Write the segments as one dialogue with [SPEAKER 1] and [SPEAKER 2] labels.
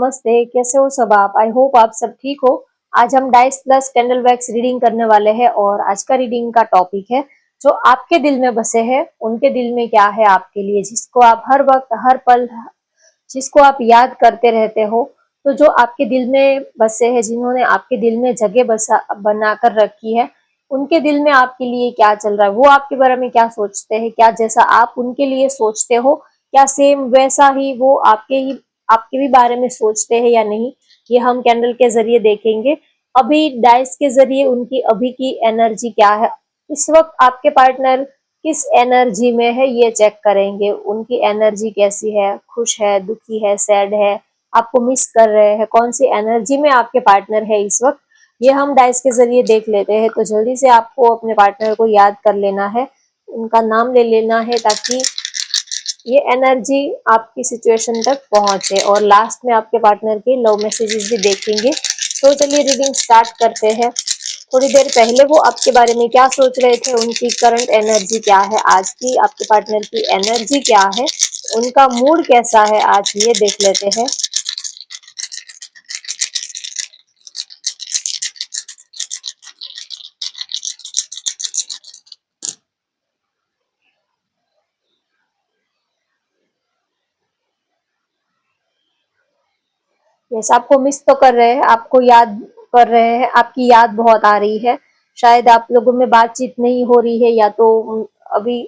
[SPEAKER 1] नमस्ते, कैसे हो सब आप? आई होप आप सब ठीक हो। आज हम dice plus candle wax reading करने वाले हैं और आज का रीडिंग का टॉपिक है जो आपके दिल में बसे हैं, उनके दिल में क्या है आपके लिए, जिसको आप हर वक्त हर पल जिसको आप याद करते रहते हो। तो जो आपके दिल में बसे हैं, जिन्होंने आपके दिल में जगह बसा बना कर रखी है, उनके दिल में आपके लिए क्या चल रहा है, वो आपके बारे में क्या सोचते हैं, क्या जैसा आप उनके लिए सोचते हो, क्या सेम वैसा ही वो आपके भी बारे में सोचते हैं या नहीं, ये हम कैंडल के जरिए देखेंगे। अभी डाइस के जरिए उनकी अभी की एनर्जी क्या है, इस वक्त आपके पार्टनर किस एनर्जी में है, ये चेक करेंगे। उनकी एनर्जी कैसी है, खुश है, दुखी है, सैड है, आपको मिस कर रहे हैं, कौन सी एनर्जी में आपके पार्टनर है इस वक्त, ये हम डाइस के जरिए देख लेते हैं। तो जल्दी से आपको अपने पार्टनर को याद कर लेना है, उनका नाम ले लेना है, ताकि ये एनर्जी आपकी सिचुएशन तक पहुंचे। और लास्ट में आपके पार्टनर के लव मैसेजेस भी देखेंगे। तो चलिए रीडिंग स्टार्ट करते हैं। थोड़ी देर पहले वो आपके बारे में क्या सोच रहे थे, उनकी करंट एनर्जी क्या है, आज की आपके पार्टनर की एनर्जी क्या है, उनका मूड कैसा है आज, ये देख लेते हैं। यस, आपको मिस तो कर रहे हैं, आपको याद कर रहे हैं, आपकी याद बहुत आ रही है। शायद आप लोगों में बातचीत नहीं हो रही है, या तो अभी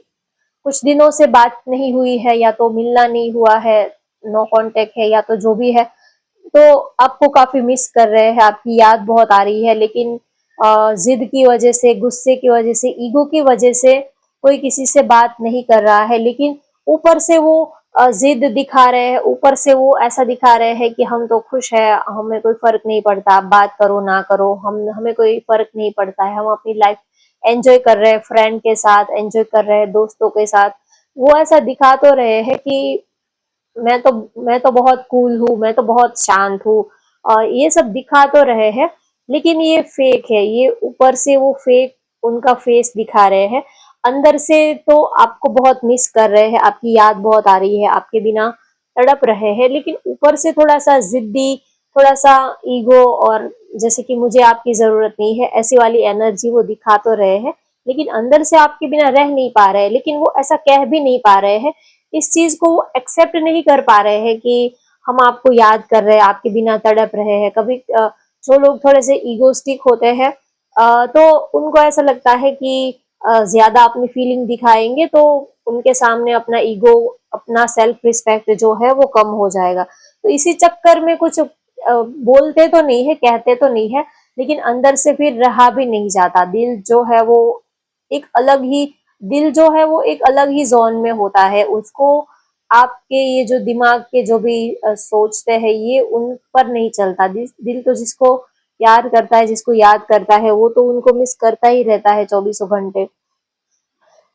[SPEAKER 1] कुछ दिनों से बात नहीं हुई है, या तो मिलना नहीं हुआ है, नो कांटेक्ट है, या तो जो भी है। तो आपको काफी मिस कर रहे हैं, आपकी याद बहुत आ रही है, लेकिन जिद की वजह से, गुस्से की वजह से, ईगो की वजह से कोई किसी से बात नहीं कर रहा है। लेकिन ऊपर से वो जिद दिखा रहे हैं, ऊपर से वो ऐसा दिखा रहे हैं कि हम तो खुश है, हमें कोई फर्क नहीं पड़ता, आप बात करो ना करो, हमें कोई फर्क नहीं पड़ता है, हम अपनी लाइफ एंजॉय कर रहे हैं, फ्रेंड के साथ एंजॉय कर रहे हैं, दोस्तों के साथ। वो ऐसा दिखा तो रहे हैं कि मैं तो बहुत कूल हूँ, मैं तो बहुत शांत हूँ, और ये सब दिखा तो रहे हैं। लेकिन ये फेक है, ये ऊपर से वो फेक उनका फेस दिखा रहे हैं। अंदर से तो आपको बहुत मिस कर रहे हैं, आपकी याद बहुत आ रही है, आपके बिना तड़प रहे हैं, लेकिन ऊपर से थोड़ा सा जिद्दी, थोड़ा सा ईगो, और जैसे कि मुझे आपकी जरूरत नहीं है, ऐसी वाली एनर्जी वो दिखा तो रहे हैं। लेकिन अंदर से आपके बिना रह नहीं पा रहे हैं, लेकिन वो ऐसा कह भी नहीं पा रहे हैं। इस चीज को वो एक्सेप्ट नहीं कर पा रहे हैं कि हम आपको याद कर रहे हैं, आपके बिना तड़प रहे हैं। कभी जो लोग थोड़े से ईगोस्टिक होते हैं, तो उनको ऐसा लगता है कि ज्यादा अपनी फीलिंग दिखाएंगे तो उनके सामने अपना ईगो, अपना सेल्फ रिस्पेक्ट जो है वो कम हो जाएगा। तो इसी चक्कर में कुछ बोलते तो नहीं है, कहते तो नहीं है, लेकिन अंदर से फिर रहा भी नहीं जाता। एक अलग ही दिल जो है वो एक अलग ही जोन में होता है, उसको आपके ये जो दिमाग के जो भी सोचते हैं, ये उन पर नहीं चलता। दिल तो जिसको प्यार करता है, जिसको याद करता है, वो तो उनको मिस करता ही रहता है 24 घंटे।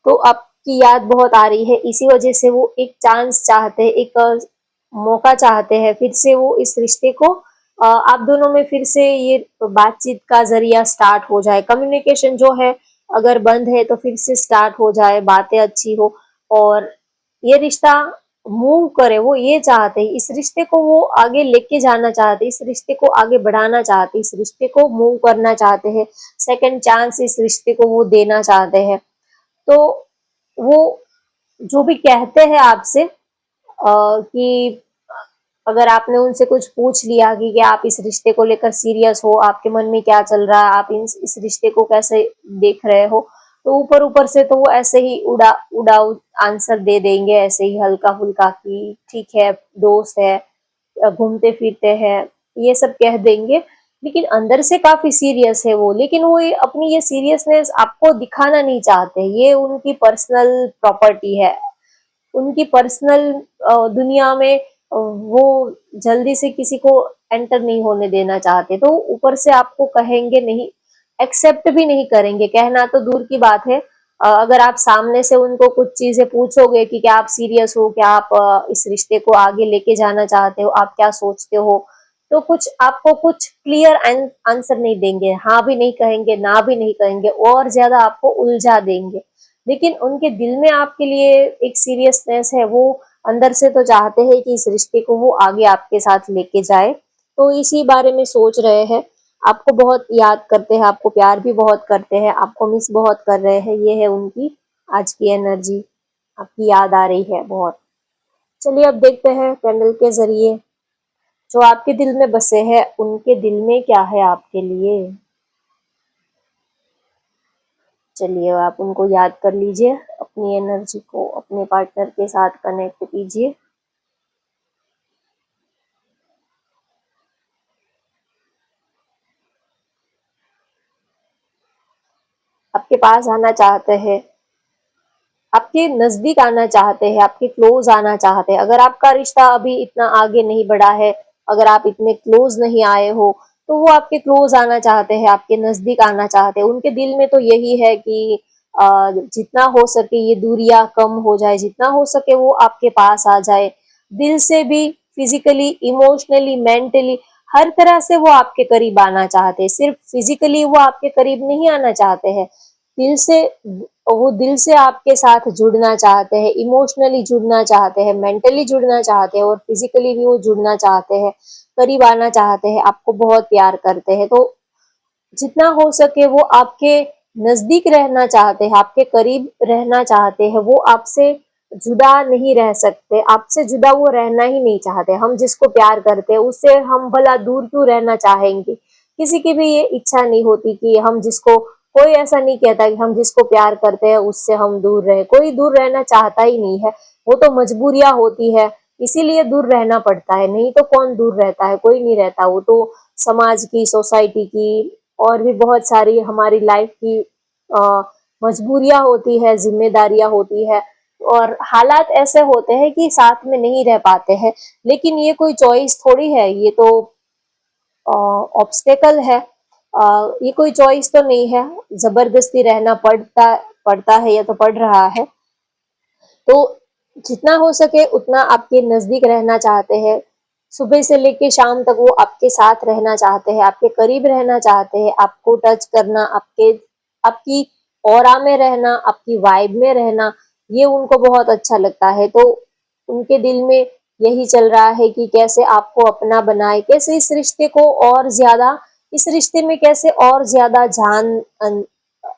[SPEAKER 1] तो आपकी याद बहुत आ रही है, इसी वजह से वो एक चांस चाहते हैं, एक मौका चाहते हैं, फिर से वो इस रिश्ते को आप दोनों में फिर से ये बातचीत का जरिया स्टार्ट हो जाए, कम्युनिकेशन जो है अगर बंद है तो फिर से स्टार्ट हो जाए, बातें अच्छी हो, और ये रिश्ता मूव करे। वो ये चाहते हैं, इस रिश्ते को वो आगे लेके जाना चाहते हैं, इस रिश्ते को आगे बढ़ाना चाहते हैं, इस रिश्ते को मूव करना चाहते हैं, सेकंड चांस इस रिश्ते को वो देना चाहते हैं। तो वो जो भी कहते हैं आपसे, कि अगर आपने उनसे कुछ पूछ लिया कि आप इस रिश्ते को लेकर सीरियस हो, आपके मन में क्या चल रहा है, आप इस रिश्ते को कैसे देख रहे हो, तो ऊपर ऊपर से तो वो ऐसे ही उड़ाऊ आंसर दे देंगे, ऐसे ही हल्का फुल्का कि ठीक है, दोस्त है, घूमते फिरते हैं, ये सब कह देंगे। लेकिन अंदर से काफी सीरियस है वो, लेकिन वो अपनी ये सीरियसनेस आपको दिखाना नहीं चाहते। ये उनकी पर्सनल प्रॉपर्टी है, उनकी पर्सनल दुनिया में वो जल्दी से किसी को एंटर नहीं होने देना चाहते। तो ऊपर से आपको कहेंगे नहीं, एक्सेप्ट भी नहीं करेंगे, कहना तो दूर की बात है। अगर आप सामने से उनको कुछ चीजें पूछोगे कि क्या आप सीरियस हो, क्या आप इस रिश्ते को आगे लेके जाना चाहते हो, आप क्या सोचते हो, तो कुछ आपको कुछ क्लियर आंसर नहीं देंगे, हाँ भी नहीं कहेंगे, ना भी नहीं कहेंगे, और ज्यादा आपको उलझा देंगे। लेकिन उनके दिल में आपके लिए एक सीरियसनेस है, वो अंदर से तो चाहते हैं कि इस रिश्ते को वो आगे आपके साथ लेके जाए, तो इसी बारे में सोच रहे हैं। आपको बहुत याद करते हैं, आपको प्यार भी बहुत करते हैं, आपको मिस बहुत कर रहे हैं, ये है उनकी आज की एनर्जी। आपकी याद आ रही है बहुत। चलिए अब देखते हैं कैंडल के जरिए जो आपके दिल में बसे हैं, उनके दिल में क्या है आपके लिए। चलिए आप उनको याद कर लीजिए, अपनी एनर्जी को अपने पार्टनर के साथ कनेक्ट कीजिए। आपके पास आना चाहते हैं, आपके नजदीक आना चाहते हैं, आपके क्लोज आना चाहते हैं। अगर आपका रिश्ता अभी इतना आगे नहीं बढ़ा है, अगर आप इतने क्लोज नहीं आए हो, तो वो आपके क्लोज आना चाहते हैं, आपके नजदीक आना चाहते हैं। उनके दिल में तो यही है कि जितना हो सके ये दूरियां कम हो जाए, जितना हो सके वो आपके पास आ जाए, दिल से भी, फिजिकली, इमोशनली, मेंटली, हर तरह से वो आपके करीब आना चाहते हैं। सिर्फ फिजिकली वो आपके करीब नहीं आना चाहते हैं, दिल से, वो दिल से आपके साथ जुड़ना चाहते हैं, इमोशनली जुड़ना चाहते हैं, मेंटली जुड़ना चाहते हैं और फिजिकली भी वो जुड़ना चाहते हैं, करीब आना चाहते हैं, आपको बहुत प्यार करते हैं। तो जितना हो सके वो आपके नजदीक रहना चाहते हैं, आपके करीब रहना चाहते हैं। वो आपसे जुदा नहीं रह सकते, आपसे जुदा वो रहना ही नहीं चाहते। हम जिसको प्यार करते हैं उससे हम भला दूर क्यों रहना चाहेंगे। किसी की भी ये इच्छा नहीं होती कि हम जिसको, कोई ऐसा नहीं कहता कि हम जिसको प्यार करते हैं उससे हम दूर रहे। कोई दूर रहना चाहता ही नहीं है, वो तो मजबूरियां होती है, इसीलिए दूर रहना पड़ता है। नहीं तो कौन दूर रहता है, कोई नहीं रहता। वो तो समाज की, सोसाइटी की और भी बहुत सारी हमारी लाइफ की मजबूरियां होती है, जिम्मेदारियां होती है और हालात ऐसे होते हैं कि साथ में नहीं रह पाते हैं। लेकिन ये कोई चॉइस थोड़ी है, ये तो ऑब्स्टेकल है। ये कोई चॉइस तो नहीं है, जबरदस्ती रहना पड़ता पड़ता है या तो पड़ रहा है। तो जितना हो सके उतना आपके नजदीक रहना चाहते हैं, सुबह से लेके शाम तक वो आपके साथ रहना चाहते हैं, आपके करीब रहना चाहते हैं, आपको टच करना, आपके, आपकी ऑरा में रहना, आपकी वाइब में रहना, ये उनको बहुत अच्छा लगता है। तो उनके दिल में यही चल रहा है कि कैसे आपको अपना बनाए, कैसे इस रिश्ते को और ज्यादा, इस रिश्ते में कैसे और ज्यादा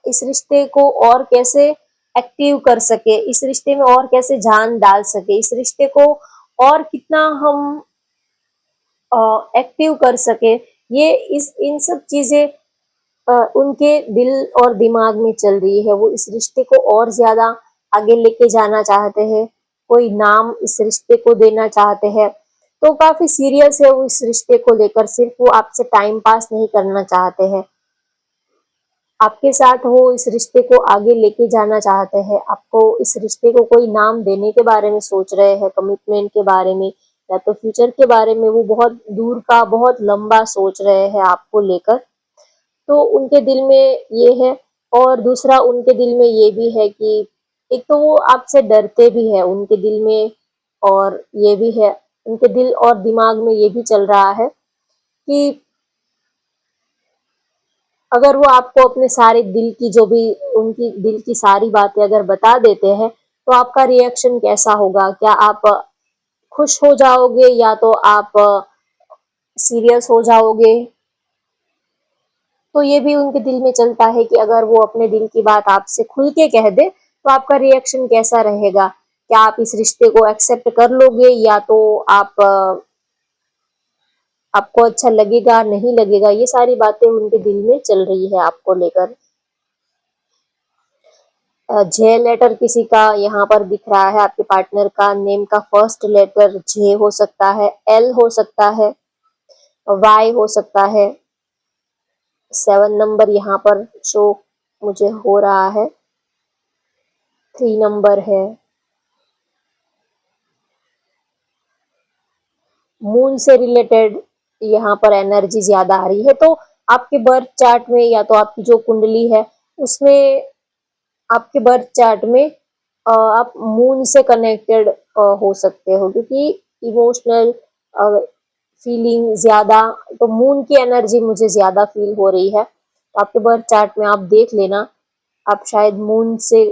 [SPEAKER 1] इस रिश्ते को और कैसे एक्टिव कर सके, इस रिश्ते में और कैसे जान डाल सके, इस रिश्ते को और कितना हम एक्टिव कर सके। ये इस इन सब चीजें उनके दिल और दिमाग में चल रही है। वो इस रिश्ते को और ज्यादा आगे लेके जाना चाहते हैं, कोई नाम इस रिश्ते को देना चाहते हैं। तो काफी सीरियस है वो इस रिश्ते को लेकर, सिर्फ वो आपसे टाइम पास नहीं करना चाहते हैं, आपके साथ वो इस रिश्ते को आगे लेके जाना चाहते हैं। आपको इस रिश्ते को कोई नाम देने के बारे में सोच रहे हैं, कमिटमेंट के बारे में या तो फ्यूचर के बारे में वो बहुत दूर का, बहुत लंबा सोच रहे हैं आपको लेकर। तो उनके दिल में ये है। और दूसरा उनके दिल में ये भी है कि एक तो वो आपसे डरते भी है उनके दिल में, और ये भी है उनके दिल और दिमाग में ये भी चल रहा है कि अगर वो आपको अपने सारे दिल की, जो भी उनकी दिल की सारी बातें अगर बता देते हैं, तो आपका रिएक्शन कैसा होगा। क्या आप खुश हो जाओगे या तो आप सीरियस हो जाओगे। तो ये भी उनके दिल में चलता है कि अगर वो अपने दिल की बात आपसे खुल के कह दे तो आपका रिएक्शन कैसा रहेगा। क्या आप इस रिश्ते को एक्सेप्ट कर लोगे या तो आप आपको अच्छा लगेगा, नहीं लगेगा। ये सारी बातें उनके दिल में चल रही है आपको लेकर। जे लेटर किसी का यहाँ पर दिख रहा है, आपके पार्टनर का नेम का फर्स्ट लेटर जे हो सकता है, एल हो सकता है, वाई हो सकता है। 7 नंबर यहाँ पर शो मुझे हो रहा है, 3 नंबर है, मून से रिलेटेड यहाँ पर एनर्जी ज्यादा आ रही है। तो आपके बर्थ चार्ट में या तो आपकी जो कुंडली है उसमें, आपके बर्थ चार्ट में आप मून से कनेक्टेड हो सकते हो, क्योंकि इमोशनल फीलिंग ज्यादा, तो मून की एनर्जी मुझे ज्यादा फील हो रही है। तो आपके बर्थ चार्ट में आप देख लेना, आप शायद मून से,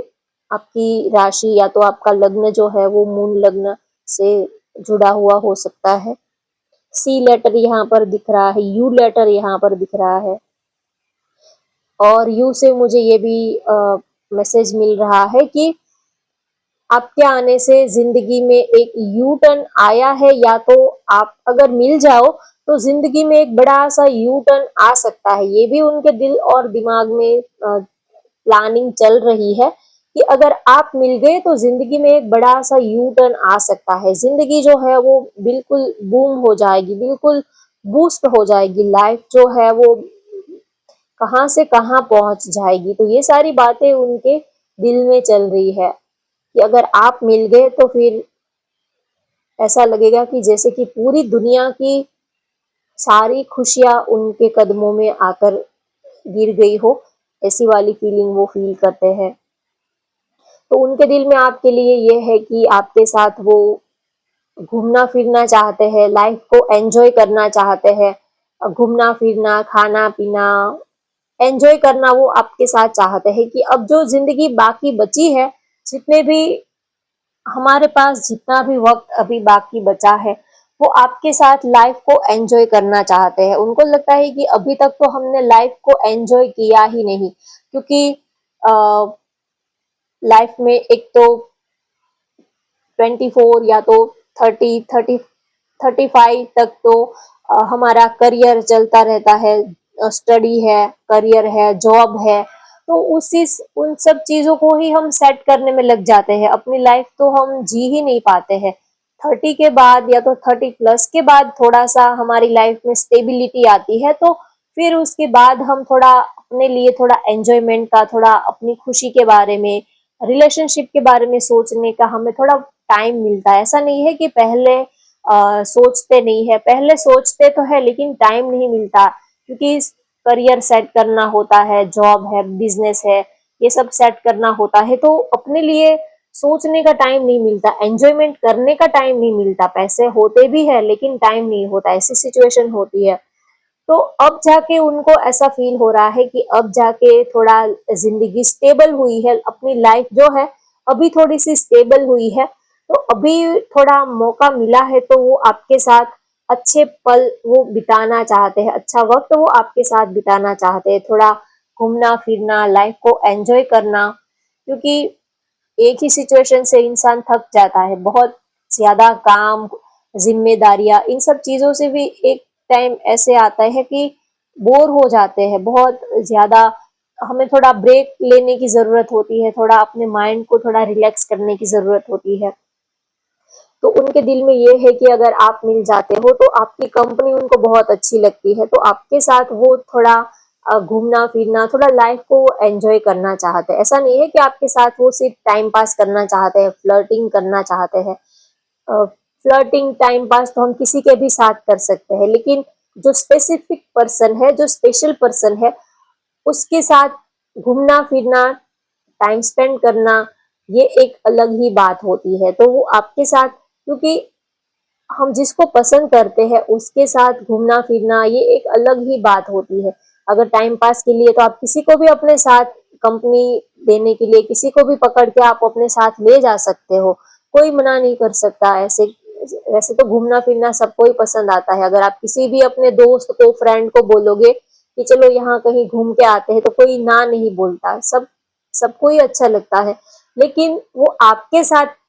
[SPEAKER 1] आपकी राशि या तो आपका लग्न जो है वो मून लग्न से जुड़ा हुआ हो सकता है। सी लेटर यहाँ पर दिख रहा है, यू लेटर यहाँ पर दिख रहा है, और यू से मुझे ये भी मैसेज मिल रहा है कि आपके आने से जिंदगी में एक यू टर्न आया है, या तो आप अगर मिल जाओ तो जिंदगी में एक बड़ा सा यू टर्न आ सकता है। ये भी उनके दिल और दिमाग में प्लानिंग चल रही है कि अगर आप मिल गए तो जिंदगी में एक बड़ा सा यू टर्न आ सकता है। जिंदगी जो है वो बिल्कुल बूम हो जाएगी, बिल्कुल बूस्ट हो जाएगी, लाइफ जो है वो कहाँ से कहाँ पहुंच जाएगी। तो ये सारी बातें उनके दिल में चल रही है कि अगर आप मिल गए तो फिर ऐसा लगेगा कि जैसे कि पूरी दुनिया की सारी खुशियां उनके कदमों में आकर गिर गई हो, ऐसी वाली फीलिंग वो फील करते हैं। तो उनके दिल में आपके लिए ये है कि आपके साथ वो घूमना फिरना चाहते हैं, लाइफ को एंजॉय करना चाहते हैं। घूमना फिरना, खाना पीना, एंजॉय करना वो आपके साथ चाहते हैं कि अब जो जिंदगी बाकी बची है, जितने भी हमारे पास जितना भी वक्त अभी बाकी बचा है, वो आपके साथ लाइफ को एंजॉय करना चाहते हैं। उनको लगता है कि अभी तक तो हमने लाइफ को एंजॉय किया ही नहीं, क्योंकि लाइफ में एक तो 24 या तो 35 तक तो हमारा करियर चलता रहता है, स्टडी है, करियर है, जॉब है, तो उसी उन सब चीजों को ही हम सेट करने में लग जाते हैं। अपनी लाइफ तो हम जी ही नहीं पाते हैं। 30 के बाद या तो 30+ के बाद थोड़ा सा हमारी लाइफ में स्टेबिलिटी आती है, तो फिर उसके बाद हम थोड़ा अपने लिए थोड़ा एंजॉयमेंट का, थोड़ा अपनी खुशी के बारे में, रिलेशनशिप के बारे में सोचने का हमें थोड़ा टाइम मिलता है। ऐसा नहीं है कि पहले सोचते नहीं है, पहले सोचते तो है लेकिन टाइम नहीं मिलता, क्योंकि करियर सेट करना होता है, जॉब है, बिजनेस है, ये सब सेट करना होता है, तो अपने लिए सोचने का टाइम नहीं मिलता, एंजॉयमेंट करने का टाइम नहीं मिलता। पैसे होते भी है लेकिन टाइम नहीं होता, ऐसी सिचुएशन होती है। तो अब जाके उनको ऐसा फील हो रहा है कि अब जाके थोड़ा जिंदगी स्टेबल हुई है, अपनी लाइफ जो है अभी थोड़ी सी स्टेबल हुई है, तो अभी थोड़ा मौका मिला है, तो वो आपके साथ अच्छे पल वो बिताना चाहते हैं, अच्छा वक्त वो आपके साथ बिताना चाहते हैं, थोड़ा घूमना फिरना, लाइफ को एंजॉय करना, क्योंकि एक ही सिचुएशन से इंसान थक जाता है। बहुत ज्यादा काम, जिम्मेदारियां, इन सब चीजों से भी एक टाइम ऐसे आता है कि बोर हो जाते हैं बहुत ज्यादा। हमें थोड़ा ब्रेक लेने की जरूरत होती है, थोड़ा अपने माइंड को थोड़ा रिलैक्स करने की जरूरत होती है। तो उनके दिल में ये है कि अगर आप मिल जाते हो तो आपकी कंपनी उनको बहुत अच्छी लगती है, तो आपके साथ वो थोड़ा घूमना फिरना, थोड़ा लाइफ को एंजॉय करना चाहते हैं। ऐसा नहीं है कि आपके साथ वो सिर्फ टाइम पास करना चाहते हैं, फ्लर्टिंग करना चाहते हैं। फ्लर्टिंग टाइम पास तो हम किसी के भी साथ कर सकते हैं, लेकिन जो स्पेसिफिक पर्सन है, जो स्पेशल पर्सन है, उसके साथ घूमना फिरना, टाइम स्पेंड करना, ये एक अलग ही बात होती है। तो वो आपके साथ, क्योंकि हम जिसको पसंद करते हैं उसके साथ घूमना फिरना ये एक अलग ही बात होती है। अगर टाइम पास के लिए तो आप किसी को भी अपने साथ, कंपनी देने के लिए किसी को भी पकड़ के आप अपने साथ ले जा सकते हो, कोई मना नहीं कर सकता। ऐसे वैसे तो घूमना फिरना सबको ही पसंद आता है। अगर आप किसी भी अपने दोस्त को, फ्रेंड को बोलोगे कि चलो यहाँ कहीं घूम के आते हैं, तो कोई ना नहीं बोलता, सबको ही अच्छा लगता है। लेकिन वो आपके साथ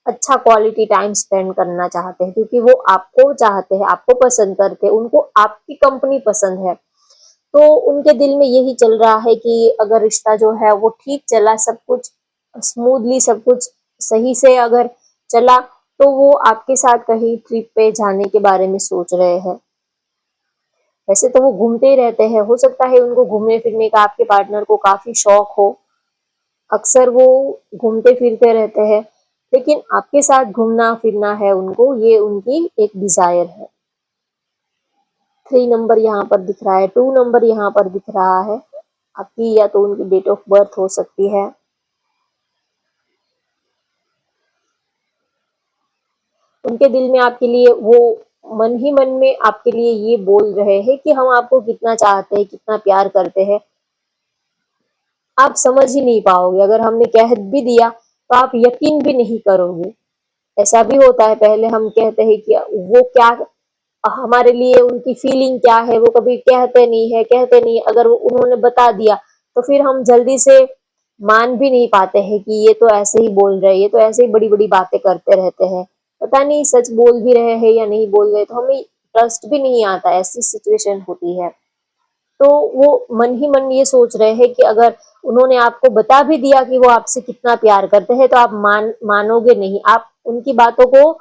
[SPEAKER 1] अच्छा क्वालिटी टाइम स्पेंड करना चाहते हैं, क्योंकि वो आपको चाहते हैं, आपको पसंद करते हैं, उनको आपकी कंपनी पसंद है। तो उनके दिल में यही चल रहा है कि अगर रिश्ता जो है वो ठीक चला, सब कुछ स्मूथली, सब कुछ सही से अगर चला, तो वो आपके साथ कहीं ट्रिप पे जाने के बारे में सोच रहे हैं। वैसे तो वो घूमते ही रहते हैं, हो सकता है उनको घूमने फिरने का, आपके पार्टनर को काफी शौक हो, अक्सर वो घूमते फिरते रहते हैं, लेकिन आपके साथ घूमना फिरना है उनको, ये उनकी एक डिजायर है। 3 नंबर यहाँ पर दिख रहा है, 2 नंबर यहाँ पर दिख रहा है। आपकी या तो उनकी डेट ऑफ बर्थ हो सकती है। उनके दिल में आपके लिए वो मन ही मन में आपके लिए ये बोल रहे हैं कि हम आपको कितना चाहते हैं, कितना प्यार करते हैं, आप समझ ही नहीं पाओगे। अगर हमने कह भी दिया तो आप यकीन भी नहीं करोगे। ऐसा भी होता है, पहले हम कहते हैं कि वो क्या, हमारे लिए उनकी फीलिंग क्या है वो कभी कहते नहीं, अगर वो उन्होंने बता दिया तो फिर हम जल्दी से मान भी नहीं पाते हैं कि ये तो ऐसे ही बोल रहे हैं, ये तो ऐसे ही बड़ी बड़ी बातें करते रहते हैं, पता नहीं सच बोल भी रहे हैं या नहीं बोल रहे, तो हमें ट्रस्ट भी नहीं आता, ऐसी सिचुएशन होती है। तो वो मन ही मन ये सोच रहे हैं कि अगर उन्होंने आपको बता भी दिया कि वो आपसे कितना प्यार करते हैं तो आप मानोगे नहीं, आप उनकी बातों को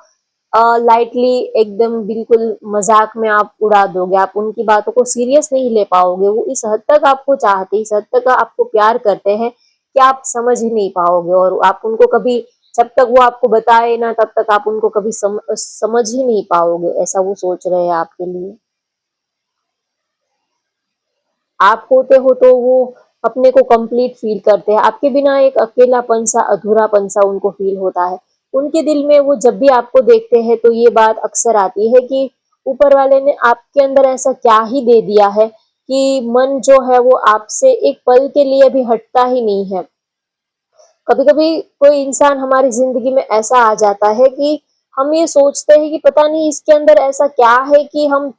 [SPEAKER 1] लाइटली एकदम बिल्कुल मजाक में आप उड़ा दोगे, आप उनकी बातों को सीरियस नहीं ले पाओगे। वो इस हद तक आपको चाहते, इस हद तक आपको प्यार करते हैं कि आप समझ ही नहीं पाओगे, और आप उनको कभी, जब तक वो आपको बताए ना तब तक आप उनको कभी समझ ही नहीं पाओगे, ऐसा वो सोच रहे हैं आपके लिए। आप होते हो तो वो अपने को कंप्लीट फील करते हैं, आपके बिना एक अकेलापन सा, अधूरापन सा उनको फील होता है। उनके दिल में वो जब भी आपको देखते हैं तो ये बात अक्सर आती है कि ऊपर वाले ने आपके अंदर ऐसा क्या ही दे दिया है कि मन जो है वो आपसे एक पल के लिए भी हटता ही नहीं है। कभी कभी कोई इंसान हमारी जिंदगी में ऐसा आ जाता है कि हम ये सोचते हैं कि पता नहीं इसके अंदर ऐसा क्या है कि हम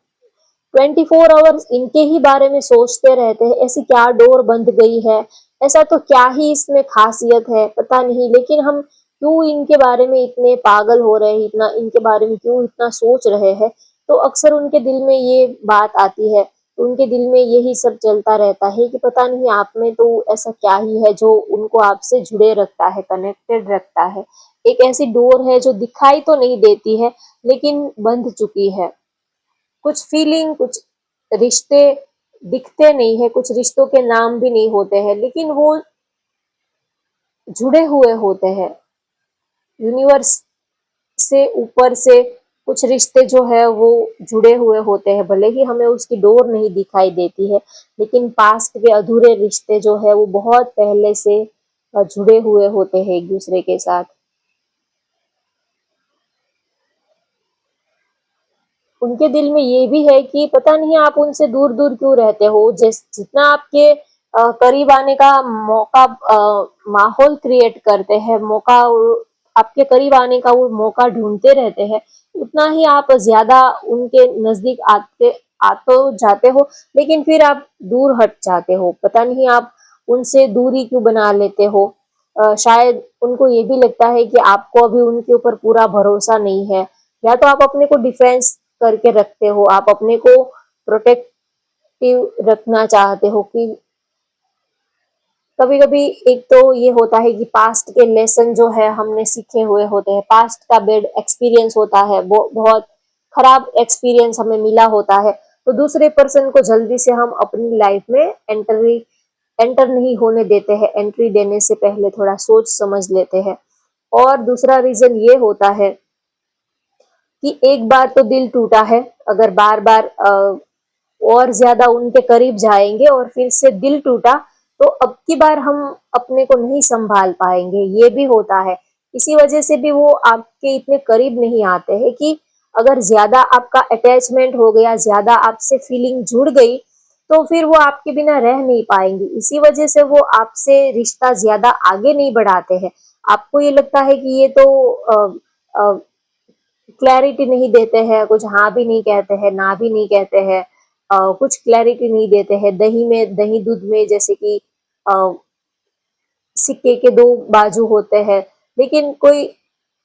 [SPEAKER 1] 24 आवर्स इनके ही बारे में सोचते रहते हैं, ऐसी क्या डोर बंद गई है, ऐसा तो क्या ही इसमें खासियत है पता नहीं, लेकिन हम क्यों इनके बारे में इतने पागल हो रहे हैं, इतना इनके बारे में क्यों इतना सोच रहे हैं। तो अक्सर उनके दिल में ये बात आती है, उनके दिल में यही सब चलता रहता है कि पता नहीं आप में तो ऐसा क्या ही है जो उनको आपसे जुड़े रखता है, कनेक्टेड रखता है। एक ऐसी डोर है जो दिखाई तो नहीं देती है लेकिन बंध चुकी है। कुछ फीलिंग, कुछ रिश्ते दिखते नहीं है, कुछ रिश्तों के नाम भी नहीं होते हैं लेकिन वो जुड़े हुए होते हैं। यूनिवर्स से ऊपर से कुछ रिश्ते जो है वो जुड़े हुए होते हैं, भले ही हमें उसकी डोर नहीं दिखाई देती है लेकिन पास्ट के अधूरे रिश्ते जो है वो बहुत पहले से जुड़े हुए होते हैं एक दूसरे के साथ। उनके दिल में ये भी है कि पता नहीं आप उनसे दूर दूर क्यों रहते हो, जिस जितना आपके करीब आने का मौका, माहौल क्रिएट करते हैं, मौका आपके करीब आने का वो मौका ढूंढते रहते हैं, उतना ही आप ज्यादा उनके नजदीक आ तो जाते हो लेकिन फिर आप दूर हट जाते हो, पता नहीं आप उनसे दूरी क्यों बना लेते हो। शायद उनको ये भी लगता है कि आपको अभी उनके ऊपर पूरा भरोसा नहीं है, या तो आप अपने को डिफेंस करके रखते हो, आप अपने को प्रोटेक्टिव रखना चाहते हो कि कभी कभी एक तो ये होता है कि पास्ट के लेसन जो है हमने सीखे हुए होते हैं, पास्ट का बैड एक्सपीरियंस होता है, वो बहुत खराब एक्सपीरियंस हमें मिला होता है, तो दूसरे पर्सन को जल्दी से हम अपनी लाइफ में एंटर नहीं होने देते हैं, एंट्री देने से पहले थोड़ा सोच समझ लेते हैं। और दूसरा रीजन ये होता है कि एक बार तो दिल टूटा है, अगर बार बार और ज्यादा उनके करीब जाएंगे और फिर से दिल टूटा तो अब की बार हम अपने को नहीं संभाल पाएंगे, ये भी होता है। इसी वजह से भी वो आपके इतने करीब नहीं आते हैं कि अगर ज्यादा आपका अटैचमेंट हो गया, ज्यादा आपसे फीलिंग जुड़ गई तो फिर वो आपके बिना रह नहीं पाएंगे, इसी वजह से वो आपसे रिश्ता ज्यादा आगे नहीं बढ़ाते हैं। आपको ये लगता है कि ये तो क्लैरिटी नहीं देते हैं, कुछ हाँ भी नहीं कहते हैं, ना भी नहीं कहते हैं, कुछ क्लैरिटी नहीं देते हैं, दही दूध में जैसे कि अ, सिक्के के दो बाजू होते हैं, लेकिन कोई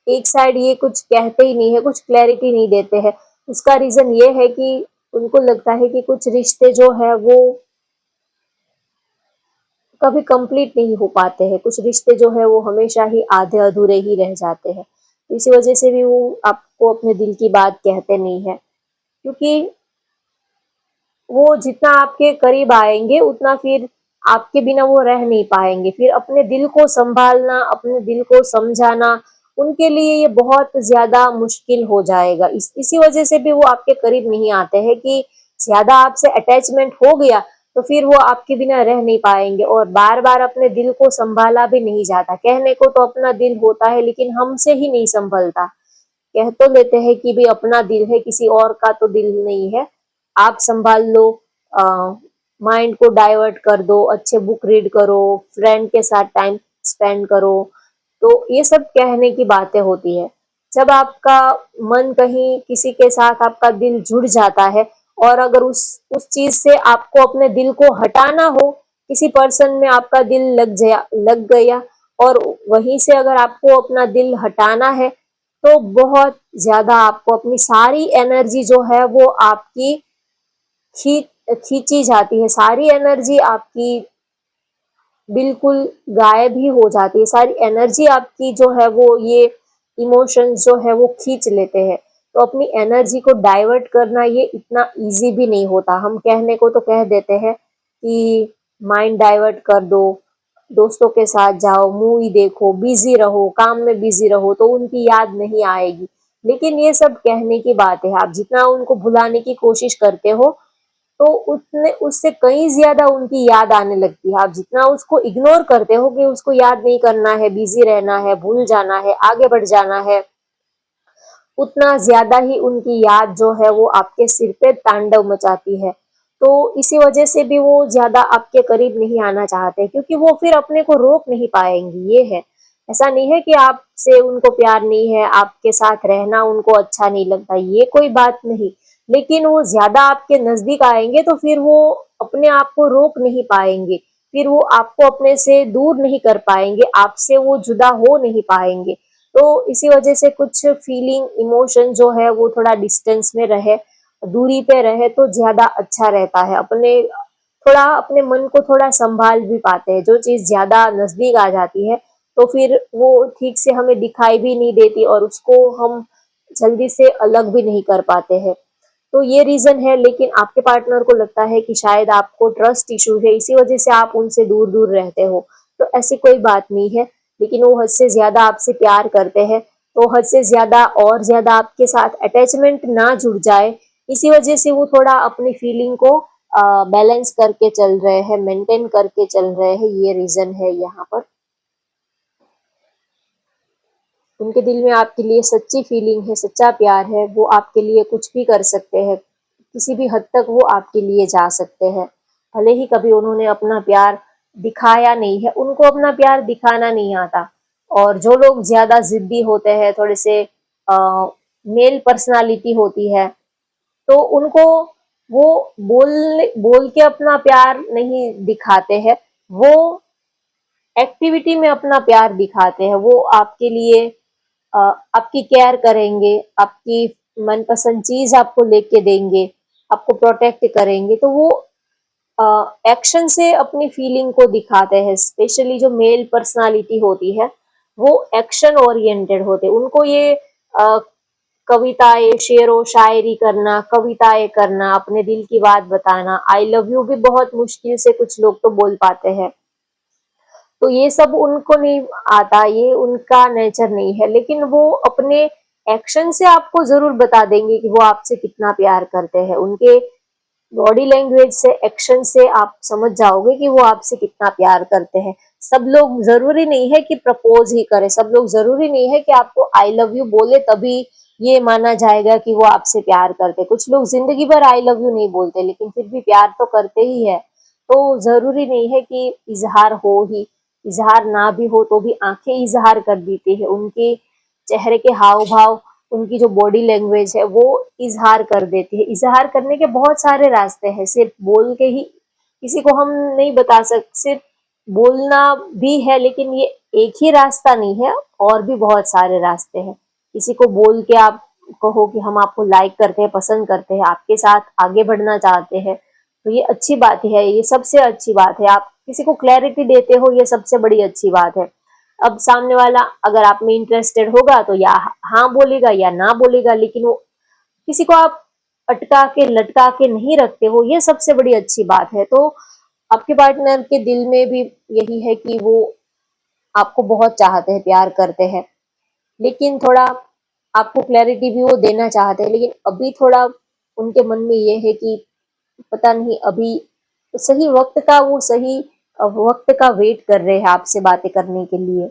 [SPEAKER 1] एक साइड ये कुछ कहते ही नहीं है, कुछ क्लैरिटी नहीं देते हैं। उसका रीजन ये है कि उनको लगता है कि कुछ रिश्ते जो है वो कभी कंप्लीट नहीं हो पाते हैं, कुछ रिश्ते जो है वो हमेशा ही आधे अधूरे ही रह जाते हैं, इसी वजह से भी वो आपको अपने दिल की बात कहते नहीं है, क्योंकि वो जितना आपके करीब आएंगे उतना फिर आपके बिना वो रह नहीं पाएंगे, फिर अपने दिल को संभालना, अपने दिल को समझाना उनके लिए ये बहुत ज्यादा मुश्किल हो जाएगा। इसी वजह से भी वो आपके करीब नहीं आते हैं कि ज्यादा आपसे अटैचमेंट हो गया तो फिर वो आपके बिना रह नहीं पाएंगे, और बार बार अपने दिल को संभाला भी नहीं जाता, कहने को तो अपना दिल होता है लेकिन हमसे ही नहीं संभलता। कह तो लेते हैं कि भाई अपना दिल है, किसी और का तो दिल नहीं है, आप संभाल लो, माइंड को डाइवर्ट कर दो, अच्छे बुक रीड करो, फ्रेंड के साथ टाइम स्पेंड करो, तो ये सब कहने की बातें होती है। जब आपका मन कहीं किसी के साथ आपका दिल जुड़ जाता है और अगर उस चीज से आपको अपने दिल को हटाना हो, किसी पर्सन में आपका दिल लग गया और वहीं से अगर आपको अपना दिल हटाना है तो बहुत ज्यादा आपको अपनी सारी एनर्जी जो है वो आपकी खींची जाती है, सारी एनर्जी आपकी बिल्कुल गायब ही हो जाती है, सारी एनर्जी आपकी जो है वो ये इमोशंस जो है वो खींच लेते हैं। तो अपनी एनर्जी को डाइवर्ट करना ये इतना इजी भी नहीं होता। हम कहने को तो कह देते हैं कि माइंड डाइवर्ट कर दो, दोस्तों के साथ जाओ, मूवी देखो, बिजी रहो, काम में बिजी रहो तो उनकी याद नहीं आएगी। लेकिन ये सब कहने की बात है। आप जितना उनको भुलाने की कोशिश करते हो तो उतने उससे कहीं ज्यादा उनकी याद आने लगती है। आप जितना उसको इग्नोर करते हो कि उसको याद नहीं करना है, बिजी रहना है, भूल जाना है, आगे बढ़ जाना है, उतना ज्यादा ही उनकी याद जो है वो आपके सिर पे तांडव मचाती है। तो इसी वजह से भी वो ज्यादा आपके करीब नहीं आना चाहते, क्योंकि वो फिर अपने को रोक नहीं पाएंगी। ये है, ऐसा नहीं है कि आपसे उनको प्यार नहीं है, आपके साथ रहना उनको अच्छा नहीं लगता, ये कोई बात नहीं। लेकिन वो ज्यादा आपके नजदीक आएंगे तो फिर वो अपने आप को रोक नहीं पाएंगे, फिर वो आपको अपने से दूर नहीं कर पाएंगे, आपसे वो जुदा हो नहीं पाएंगे। तो इसी वजह से कुछ फीलिंग इमोशन जो है वो थोड़ा डिस्टेंस में रहे, दूरी पे रहे तो ज्यादा अच्छा रहता है। थोड़ा अपने मन को थोड़ा संभाल भी पाते हैं। जो चीज ज्यादा नजदीक आ जाती है तो फिर वो ठीक से हमें दिखाई भी नहीं देती और उसको हम जल्दी से अलग भी नहीं कर पाते हैं। तो ये रीजन है। लेकिन आपके पार्टनर को लगता है कि शायद आपको ट्रस्ट इशू है, इसी वजह से आप उनसे दूर दूर रहते हो। तो ऐसी कोई बात नहीं है। लेकिन वो हद से ज्यादा आपसे प्यार करते हैं, तो हद से ज्यादा और ज्यादा आपके साथ अटैचमेंट ना जुड़ जाए, इसी वजह से वो थोड़ा अपनी फीलिंग को बैलेंस करके चल रहे हैं, मेंटेन करके चल रहे हैं। ये रीजन है यहाँ पर। उनके दिल में आपके लिए सच्ची फीलिंग है, सच्चा प्यार है। वो आपके लिए कुछ भी कर सकते हैं, किसी भी हद तक वो आपके लिए जा सकते हैं। भले ही कभी उन्होंने अपना प्यार दिखाया नहीं है, उनको अपना प्यार दिखाना नहीं आता। और जो लोग ज्यादा जिद्दी होते हैं, थोड़े से मेल पर्सनालिटी होती है, तो उनको वो बोल के अपना प्यार नहीं दिखाते हैं, वो एक्टिविटी में अपना प्यार दिखाते हैं। वो आपके लिए आपकी केयर करेंगे, आपकी मनपसंद चीज आपको लेके देंगे, आपको प्रोटेक्ट करेंगे। तो वो एक्शन से अपनी फीलिंग को दिखाते हैं। स्पेशली जो मेल पर्सनालिटी होती है वो एक्शन ओरिएंटेड होते हैं। उनको ये कविताएं, शेरो शायरी करना, कविताएं करना, अपने दिल की बात बताना, आई लव यू भी बहुत मुश्किल से कुछ लोग तो बोल पाते हैं। तो ये सब उनको नहीं आता, ये उनका नेचर नहीं है। लेकिन वो अपने एक्शन से आपको जरूर बता देंगे कि वो आपसे कितना प्यार करते हैं। उनके बॉडी लैंग्वेज से, एक्शन से आप समझ जाओगे कि वो आपसे कितना प्यार करते हैं। सब लोग जरूरी नहीं है कि प्रपोज ही करे, सब लोग जरूरी नहीं है कि आपको आई लव यू बोले तभी ये माना जाएगा कि वो आपसे प्यार करते। कुछ लोग जिंदगी भर आई लव यू नहीं बोलते लेकिन फिर भी प्यार तो करते ही है। तो जरूरी नहीं है कि इजहार हो ही, इजहार ना भी हो तो भी आंखें इजहार कर देती है, उनके चेहरे के हाव भाव, उनकी जो बॉडी लैंग्वेज है वो इजहार कर देती है। इजहार करने के बहुत सारे रास्ते हैं, सिर्फ बोल के ही किसी को हम नहीं बता सकते। सिर्फ बोलना भी है लेकिन ये एक ही रास्ता नहीं है, और भी बहुत सारे रास्ते हैं। किसी को बोल के आप कहो कि हम आपको लाइक करते हैं, पसंद करते हैं, आपके साथ आगे बढ़ना चाहते हैं, तो ये अच्छी बात है, ये सबसे अच्छी बात है। आप किसी को क्लैरिटी देते हो, ये सबसे बड़ी अच्छी बात है। अब सामने वाला अगर आप में इंटरेस्टेड होगा तो या हाँ बोलेगा या ना बोलेगा, लेकिन वो किसी को आप अटका के लटका के नहीं रखते हो, ये सबसे बड़ी अच्छी बात है। तो आपके पार्टनर के दिल में भी यही है कि वो आपको बहुत चाहते हैं, प्यार करते हैं, लेकिन थोड़ा आपको क्लैरिटी भी वो देना चाहते हैं। लेकिन अभी थोड़ा उनके मन में ये है कि पता नहीं, अभी सही वक्त का, वो सही वक्त का वेट कर रहे हैं आपसे बातें करने के लिए।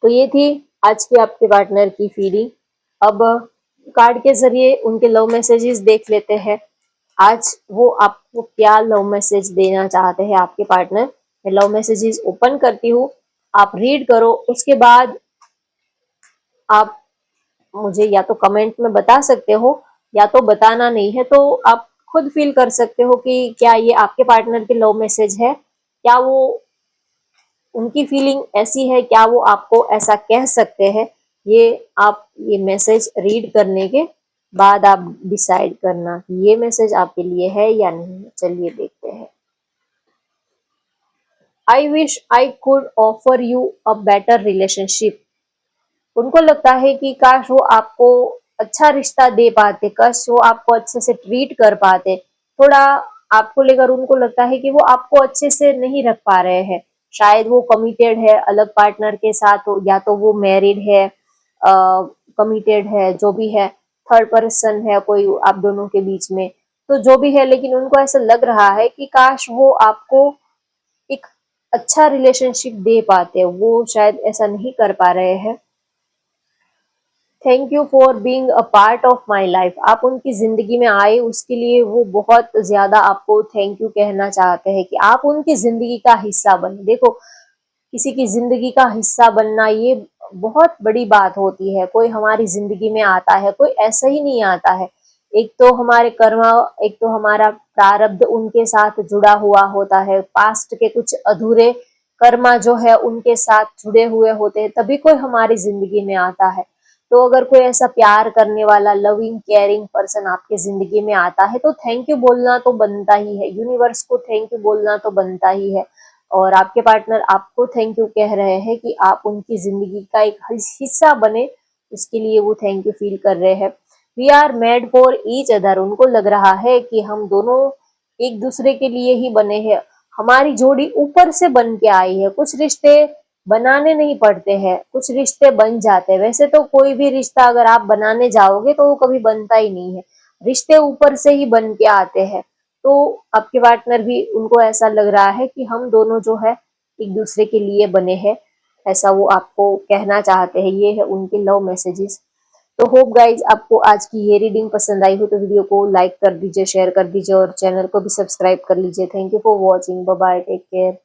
[SPEAKER 1] तो ये थी आज की आपके पार्टनर की फीलिंग। अब कार्ड के जरिए उनके लव मैसेजेस देख लेते हैं। आज वो आपको क्या लव मैसेज देना चाहते हैं आपके पार्टनर। मैं लव मैसेजेस ओपन करती हूँ, आप रीड करो, उसके बाद आप मुझे या तो कमेंट में बता सकते हो या तो बताना नहीं है, तो आप खुद फील कर सकते हो कि क्या ये आपके पार्टनर की लव मैसेज है, क्या वो उनकी फीलिंग ऐसी है, क्या वो आपको ऐसा कह सकते हैं। ये आप ये मैसेज रीड करने के बाद आप डिसाइड करना कि ये मैसेज आपके लिए है या नहीं। चलिए देखते हैं। I wish I could offer you a better relationship. उनको लगता है कि काश वो आपको अच्छा रिश्ता दे पाते, काश वो आपको अच्छे से ट्रीट कर पाते। थोड़ा आपको लेकर उनको लगता है कि वो आपको अच्छे से नहीं रख पा रहे हैं। शायद वो कमिटेड है अलग पार्टनर के साथ, या तो वो मैरिड है, कमिटेड है, जो भी है, थर्ड पर्सन है कोई आप दोनों के बीच में, तो जो भी है, लेकिन उनको ऐसा लग रहा है कि काश वो आपको एक अच्छा रिलेशनशिप दे पाते, वो शायद ऐसा नहीं कर पा रहे हैं। Thank you for being a part of my life. आप उनकी जिंदगी में आए, उसके लिए वो बहुत ज्यादा आपको थैंक यू कहना चाहते हैं कि आप उनकी जिंदगी का हिस्सा बने। देखो, किसी की जिंदगी का हिस्सा बनना ये बहुत बड़ी बात होती है। कोई हमारी जिंदगी में आता है, कोई ऐसा ही नहीं आता है। एक तो हमारे कर्म, एक तो हमारा प्रारब्ध उनके साथ जुड़ा हुआ होता है, पास्ट के कुछ अधूरे कर्मा जो है उनके साथ जुड़े हुए होते हैं, तभी कोई हमारी जिंदगी में आता है। तो अगर कोई ऐसा प्यार करने वाला लविंग केयरिंग पर्सन आपके जिंदगी में आता है, तो थैंक यू बोलना तो बनता ही है, यूनिवर्स को थैंक यू बोलना तो बनता ही है। और आपके पार्टनर आपको थैंक यू कह रहे हैं कि आप उनकी जिंदगी का एक हिस्सा बने, उसके लिए वो थैंक यू फील कर रहे हैं। We are made for each other. उनको लग रहा है कि हम दोनों एक दूसरे के लिए ही बने हैं। हमारी जोड़ी ऊपर से बन के आई है। कुछ रिश्ते बनाने नहीं पड़ते हैं, कुछ रिश्ते बन जाते हैं। वैसे तो कोई भी रिश्ता अगर आप बनाने जाओगे तो वो कभी बनता ही नहीं है, रिश्ते ऊपर से ही बन के आते हैं। तो आपके पार्टनर भी, उनको ऐसा लग रहा है कि हम दोनों जो है एक दूसरे के लिए बने हैं, ऐसा वो आपको कहना चाहते हैं। ये है उनके लव मैसेजेस। तो होप गाइज आपको आज की ये रीडिंग पसंद आई हो तो वीडियो को लाइक कर दीजिए, शेयर कर दीजिए और चैनल को भी सब्सक्राइब कर लीजिए। Thank you for watching. Bye bye, take care.